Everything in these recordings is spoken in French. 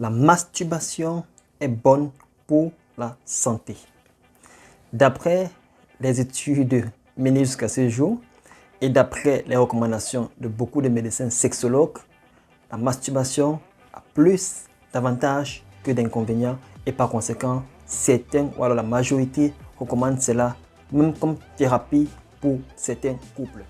La masturbation est bonne pour la santé. D'après les études menées jusqu'à ce jour et d'après les recommandations de beaucoup de médecins sexologues, la masturbation a plus d'avantages que d'inconvénients et par conséquent, certains ou alors la majorité recommandent cela même comme thérapie pour certains couples.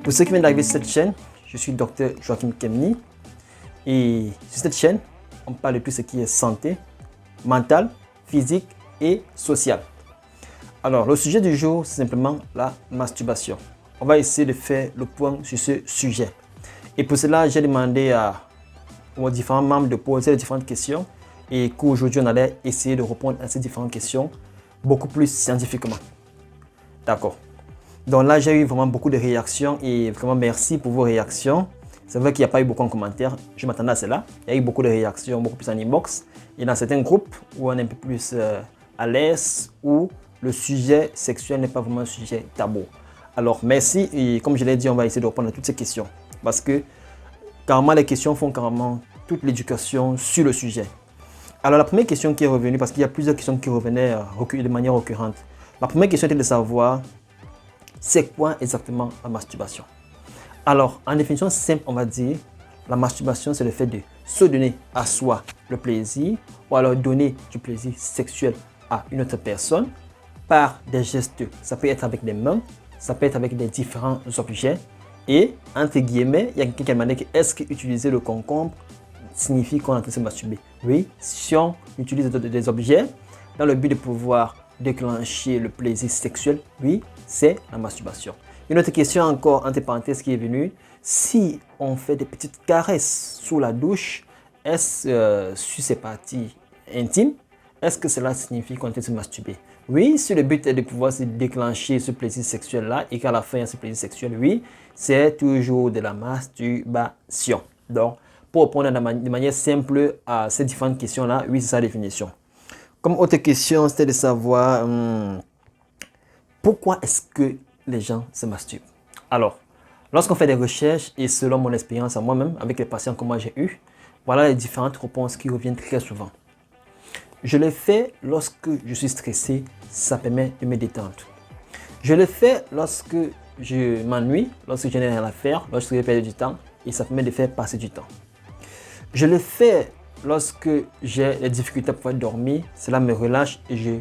Pour ceux qui viennent d'arriver sur cette chaîne, je suis Dr Joachim Kemny et sur cette chaîne, on parle de tout ce qui est santé, mentale, physique et sociale. Alors, le sujet du jour, c'est simplement la masturbation. On va essayer de faire le point sur ce sujet. Et pour cela, j'ai demandé aux différents membres de poser les différentes questions et qu'aujourd'hui, on allait essayer de répondre à ces différentes questions beaucoup plus scientifiquement. D'accord. Donc là, j'ai eu vraiment beaucoup de réactions et vraiment merci pour vos réactions. C'est vrai qu'il n'y a pas eu beaucoup de commentaires, je m'attendais à cela. Il y a eu beaucoup de réactions, beaucoup plus en inbox. Et dans certains groupes où on est un peu plus à l'aise, où le sujet sexuel n'est pas vraiment un sujet tabou. Alors merci et comme je l'ai dit, on va essayer de répondre à toutes ces questions. Parce que carrément, les questions font carrément toute l'éducation sur le sujet. Alors la première question qui est revenue, parce qu'il y a plusieurs questions qui revenaient de manière récurrente. La première question était de savoir c'est quoi exactement la masturbation? Alors, en définition simple, on va dire, la masturbation, c'est le fait de se donner à soi le plaisir ou alors donner du plaisir sexuel à une autre personne par des gestes. Ça peut être avec des mains, ça peut être avec des différents objets. Et, entre guillemets, il y a quelqu'un qui a demandé est-ce qu'utiliser le concombre signifie qu'on est en train de se masturber? Oui, si on utilise des objets dans le but de pouvoir déclencher le plaisir sexuel, oui, c'est la masturbation. Une autre question encore, entre parenthèses, qui est venue, si on fait des petites caresses sous la douche, est-ce sur ces parties intimes, est-ce que cela signifie qu'on est en train de se masturber? Oui, si le but est de pouvoir se déclencher ce plaisir sexuel-là et qu'à la fin, il y a ce plaisir sexuel, oui, c'est toujours de la masturbation. Donc, pour répondre de manière simple à ces différentes questions-là, oui, c'est sa définition. Comme autre question, c'était de savoir pourquoi est-ce que les gens se masturbent. Alors, lorsqu'on fait des recherches et selon mon expérience à moi-même, avec les patients que moi j'ai eu, voilà les différentes réponses qui reviennent très souvent. Je le fais lorsque je suis stressé, ça permet de me détendre. Je le fais lorsque je m'ennuie, lorsque je n'ai rien à faire, lorsque je perds du temps et ça permet de faire passer du temps. Je le fais lorsque j'ai des difficultés à pouvoir dormir, cela me relâche et je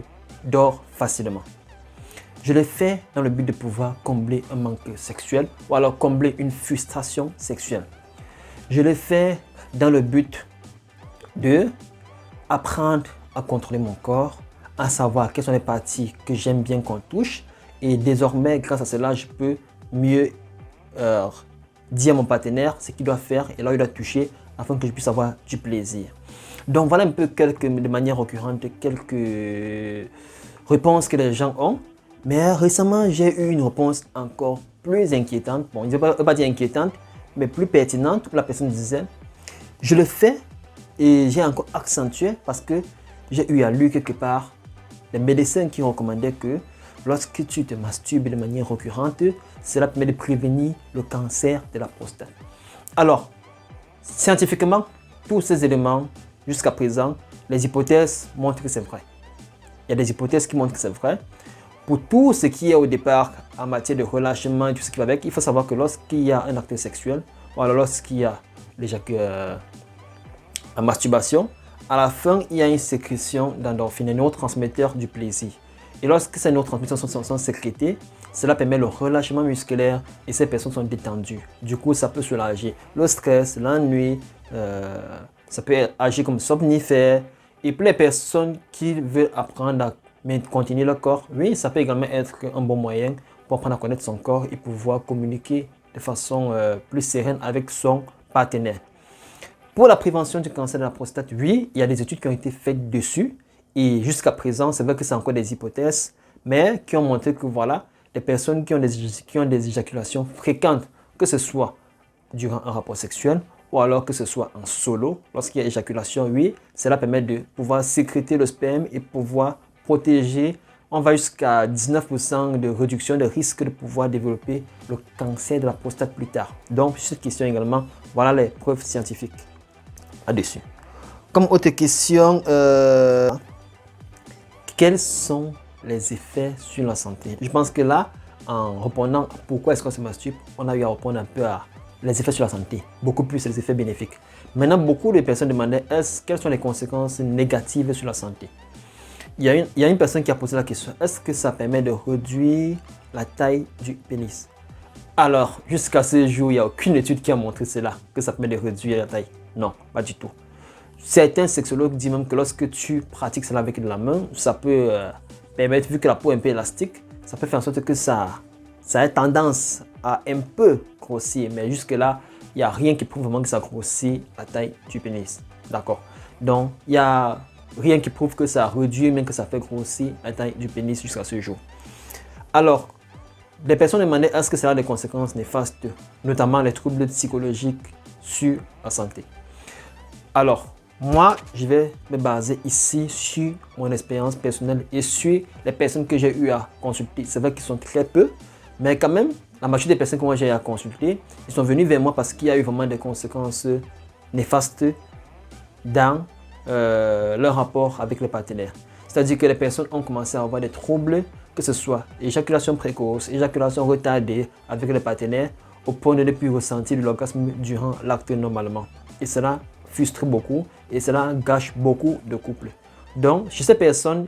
dors facilement. Je le fais dans le but de pouvoir combler un manque sexuel ou alors combler une frustration sexuelle. Je le fais dans le but de apprendre à contrôler mon corps, à savoir quelles sont les parties que j'aime bien qu'on touche et désormais grâce à cela je peux mieux dire à mon partenaire ce qu'il doit faire et là il doit toucher afin que je puisse avoir du plaisir. Donc voilà un peu de manière récurrente quelques réponses que les gens ont. Mais récemment, j'ai eu une réponse encore plus inquiétante. Bon, je ne vais pas dire inquiétante, mais plus pertinente où la personne disait je le fais et j'ai encore accentué parce que j'ai eu à lire quelque part les médecins qui recommandaient que lorsque tu te masturbes de manière récurrente, cela permet de prévenir le cancer de la prostate. Alors, scientifiquement, tous ces éléments, jusqu'à présent, les hypothèses montrent que c'est vrai. Il y a des hypothèses qui montrent que c'est vrai. Pour tout ce qui est au départ en matière de relâchement et tout ce qui va avec, il faut savoir que lorsqu'il y a un acte sexuel, ou alors lorsqu'il y a la masturbation, à la fin, il y a une sécrétion d'endorphine, un neurotransmetteur du plaisir. Et lorsque ces neurotransmetteurs sont sécrétés, cela permet le relâchement musculaire et ces personnes sont détendues. Du coup, ça peut soulager le stress, l'ennui, ça peut agir comme somnifère. Et pour les personnes qui veulent apprendre à continuer leur corps, oui, ça peut également être un bon moyen pour apprendre à connaître son corps et pouvoir communiquer de façon plus sereine avec son partenaire. Pour la prévention du cancer de la prostate, oui, il y a des études qui ont été faites dessus. Et jusqu'à présent, c'est vrai que c'est encore des hypothèses, mais qui ont montré que voilà, les personnes qui ont des éjaculations fréquentes, que ce soit durant un rapport sexuel ou alors que ce soit en solo, lorsqu'il y a éjaculation, oui, cela permet de pouvoir sécréter le sperme et pouvoir protéger on va jusqu'à 19% de réduction de risque de pouvoir développer le cancer de la prostate plus tard. Donc, sur cette question également, voilà les preuves scientifiques là-dessus. Comme autre question, quels sont les effets sur la santé? Je pense que là, en répondant à pourquoi est-ce qu'on se masturbe, on a eu à répondre un peu à les effets sur la santé, beaucoup plus les effets bénéfiques. Maintenant, beaucoup de personnes demandaient quelles sont les conséquences négatives sur la santé. Il y a une personne qui a posé la question, est-ce que ça permet de réduire la taille du pénis? Alors, jusqu'à ce jour, il n'y a aucune étude qui a montré cela, que ça permet de réduire la taille. Non, pas du tout. Certains sexologues disent même que lorsque tu pratiques cela avec de la main, ça peut permettre, vu que la peau est un peu élastique, ça peut faire en sorte que ça a tendance à un peu grossir. Mais jusque-là, il n'y a rien qui prouve vraiment que ça grossit la taille du pénis. D'accord? Donc, il n'y a rien qui prouve que ça réduit, même que ça fait grossir la taille du pénis jusqu'à ce jour. Alors, les personnes demandaient est-ce que ça a des conséquences néfastes, notamment les troubles psychologiques sur la santé. Alors, moi, je vais me baser ici sur mon expérience personnelle et sur les personnes que j'ai eu à consulter. C'est vrai qu'ils sont très peu, mais quand même, la majorité des personnes que moi j'ai eu à consulter, ils sont venus vers moi parce qu'il y a eu vraiment des conséquences néfastes dans leur rapport avec les partenaires. C'est-à-dire que les personnes ont commencé à avoir des troubles, que ce soit éjaculation précoce, éjaculation retardée avec les partenaires, au point de ne plus ressentir de l'orgasme durant l'acte normalement. Et cela frustre beaucoup et cela gâche beaucoup de couples. Donc, chez ces personnes,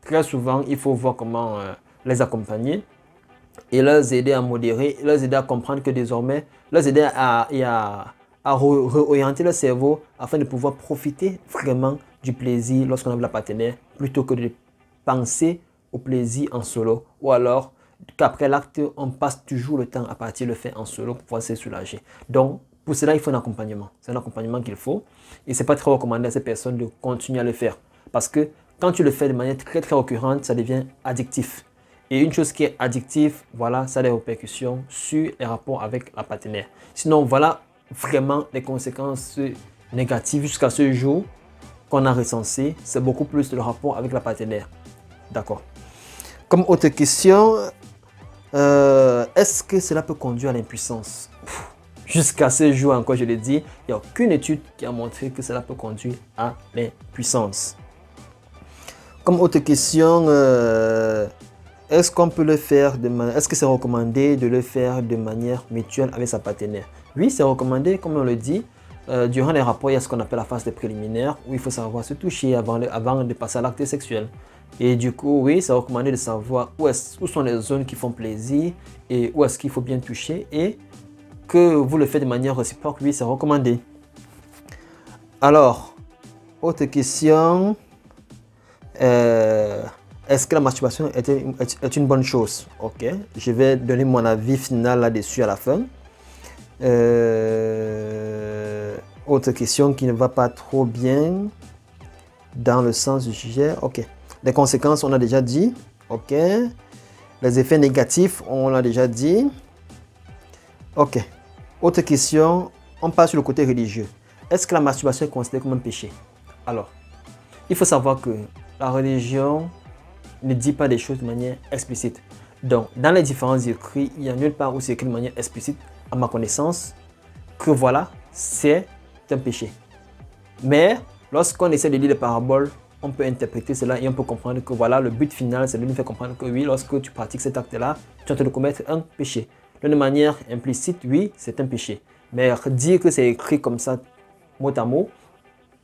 très souvent, il faut voir comment les accompagner et leur aider à modérer, leur aider à comprendre que désormais, leur aider à réorienter le cerveau afin de pouvoir profiter vraiment du plaisir lorsqu'on a la partenaire plutôt que de penser au plaisir en solo ou alors qu'après l'acte, on passe toujours le temps à partir le faire en solo pour pouvoir se soulager. Donc, pour cela, il faut un accompagnement. C'est un accompagnement qu'il faut et ce n'est pas très recommandé à ces personnes de continuer à le faire parce que quand tu le fais de manière très récurrente, ça devient addictif. Et une chose qui est addictive, voilà, ça a des répercussions sur les rapports avec la partenaire. Sinon, voilà vraiment les conséquences négatives jusqu'à ce jour qu'on a recensé. C'est beaucoup plus le rapport avec la partenaire. D'accord. Comme autre question, est-ce que cela peut conduire à l'impuissance? Jusqu'à ce jour encore, je l'ai dit, il n'y a aucune étude qui a montré que cela peut conduire à l'impuissance. Comme autre question, est-ce qu'on peut le faire est-ce que c'est recommandé de le faire de manière mutuelle avec sa partenaire? Oui, c'est recommandé, comme on le dit. Durant les rapports, il y a ce qu'on appelle la phase de préliminaire où il faut savoir se toucher avant de passer à l'acte sexuel. Et du coup, oui, c'est recommandé de savoir où sont les zones qui font plaisir et où est-ce qu'il faut bien toucher. Et que vous le faites de manière réciproque, oui, c'est recommandé. Alors, autre question. Est-ce que la masturbation est une bonne chose? Ok, je vais donner mon avis final là-dessus à la fin. Autre question qui ne va pas trop bien dans le sens du sujet. Ok, les conséquences, on a déjà dit. Ok, les effets négatifs, on l'a déjà dit. Ok, autre question, on passe sur le côté religieux. Est-ce que la masturbation est considérée comme un péché? Alors, il faut savoir que la religion ne dit pas des choses de manière explicite. Donc, dans les différents écrits, il n'y a nulle part où c'est écrit de manière explicite, à ma connaissance, que voilà, c'est un péché. Mais, lorsqu'on essaie de lire les paraboles, on peut interpréter cela et on peut comprendre que voilà, le but final, c'est de nous faire comprendre que oui, lorsque tu pratiques cet acte-là, tu es en train de commettre un péché. De manière implicite, oui, c'est un péché. Mais dire que c'est écrit comme ça, mot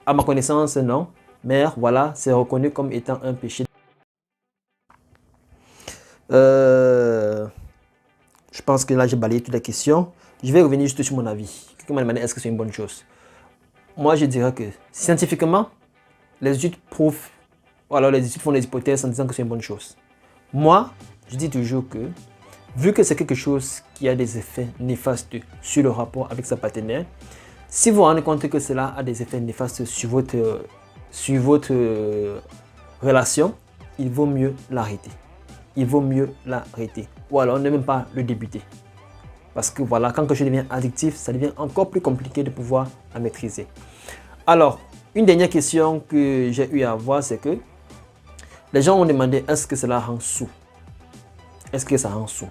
à ma connaissance, non. Mais voilà, c'est reconnu comme étant un péché. Je pense que là, j'ai balayé toutes les questions. Je vais revenir juste sur mon avis. Quelqu'un m'a demandé est-ce que c'est une bonne chose. Moi, je dirais que scientifiquement, les études prouvent, ou alors les études font des hypothèses en disant que c'est une bonne chose. Moi, je dis toujours que, vu que c'est quelque chose qui a des effets néfastes sur le rapport avec sa partenaire, si vous vous rendez compte que cela a des effets néfastes sur votre relation, il vaut mieux l'arrêter. Il vaut mieux l'arrêter. Ou alors ne même pas le débuter. Parce que voilà, quand quelque chose devient addictif, ça devient encore plus compliqué de pouvoir la maîtriser. Alors, une dernière question que j'ai eu à voir, c'est que Les gens ont demandé est-ce que cela rend sous? Est-ce que ça rend sous?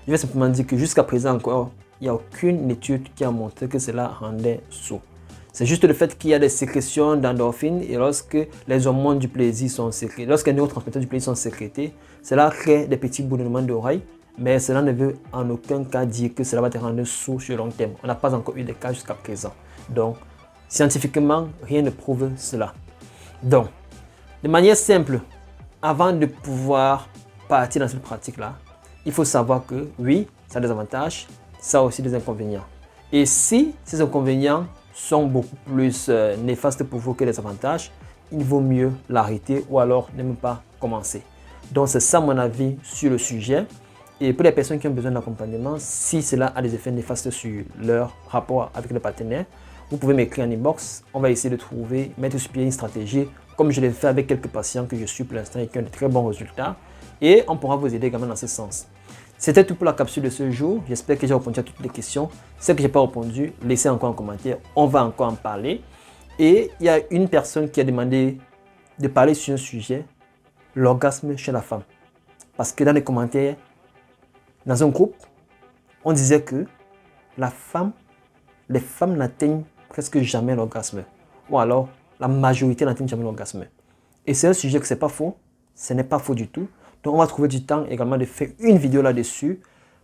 Je vais simplement dire que jusqu'à présent encore, il n'y a aucune étude qui a montré que cela rendait sous. C'est juste le fait qu'il y a des sécrétions d'endorphines et lorsque les hormones du plaisir sont sécrétées, lorsque les neurotransmetteurs du plaisir sont sécrétés, cela crée des petits bourdonnements d'oreilles, mais cela ne veut en aucun cas dire que cela va te rendre sourd sur le long terme. On n'a pas encore eu de cas jusqu'à présent. Donc, scientifiquement, rien ne prouve cela. Donc, de manière simple, avant de pouvoir partir dans cette pratique-là, il faut savoir que oui, ça a des avantages, ça a aussi des inconvénients. Et si ces inconvénients sont beaucoup plus néfastes pour vous que les avantages, il vaut mieux l'arrêter ou alors ne même pas commencer. Donc c'est ça mon avis sur le sujet. Et pour les personnes qui ont besoin d'accompagnement, si cela a des effets néfastes sur leur rapport avec le partenaire, vous pouvez m'écrire en inbox. On va essayer de trouver, mettre sur pied une stratégie, comme je l'ai fait avec quelques patients que je suis pour l'instant et qui ont de très bons résultats. Et on pourra vous aider également dans ce sens. C'était tout pour la capsule de ce jour. J'espère que j'ai répondu à toutes les questions. Celles que je n'ai pas répondu, laissez encore un commentaire. On va encore en parler. Et il y a une personne qui a demandé de parler sur un sujet, l'orgasme chez la femme. Parce que dans les commentaires, dans un groupe, on disait que les femmes n'atteignent presque jamais l'orgasme. Ou alors, la majorité n'atteignent jamais l'orgasme. Et c'est un sujet que ce n'est pas faux. Ce n'est pas faux du tout. Donc, on va trouver du temps également de faire une vidéo là-dessus.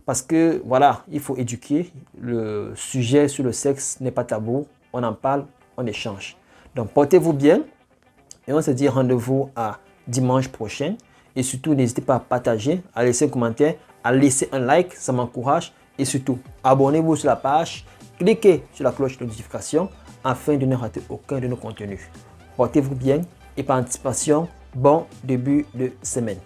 Parce que, voilà, il faut éduquer. Le sujet sur le sexe n'est pas tabou. On en parle, on échange. Donc, portez-vous bien. Et on se dit rendez-vous à dimanche prochain. Et surtout, n'hésitez pas à partager, à laisser un commentaire, à laisser un like. Ça m'encourage. Et surtout, abonnez-vous sur la page. Cliquez sur la cloche de notification afin de ne rater aucun de nos contenus. Portez-vous bien et par anticipation, bon début de semaine.